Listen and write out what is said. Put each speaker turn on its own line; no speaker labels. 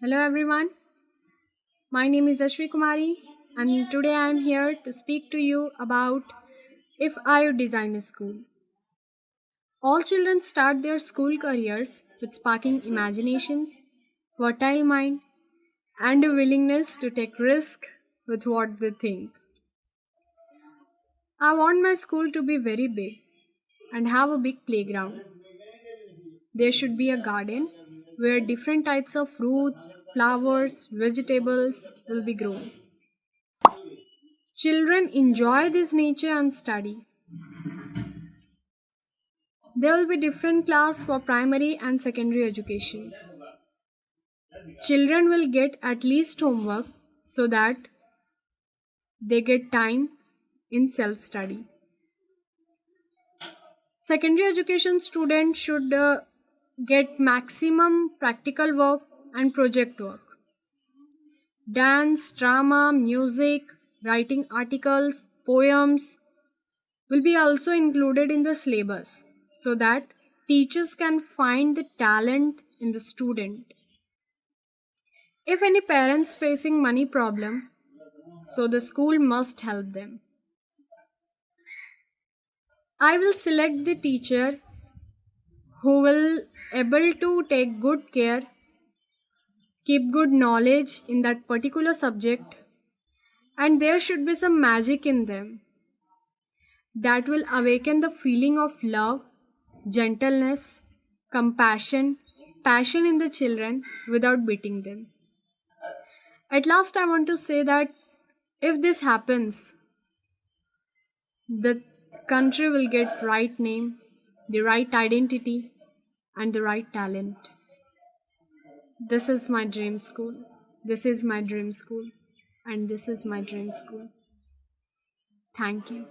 Hello everyone, my name is Yashvi Kumari and today I am here to speak to you about if I would design a school. All children start their school careers with sparking imaginations, fertile mind and a willingness to take risk with what they think. I want my school to be very big and have a big playground. There should be a garden where different types of fruits, flowers, vegetables will be grown. Children enjoy this nature and study. There will be different class for primary and secondary education. Children will get at least homework so that they get time in self-study. Secondary education students should get maximum practical work and project work. Dance, drama, music, writing articles, poems will be also included in the syllabus so that teachers can find the talent in the student. If any parents facing money problem, so the school must help them. I will select the teacher who will able to take good care, keep good knowledge in that particular subject, and there should be some magic in them that will awaken the feeling of love, gentleness, compassion, passion in the children without beating them. At last, I want to say that if this happens, the country will get right name, the right identity, and the right talent. This is my dream school. This is my dream school. And this is my dream school. Thank you.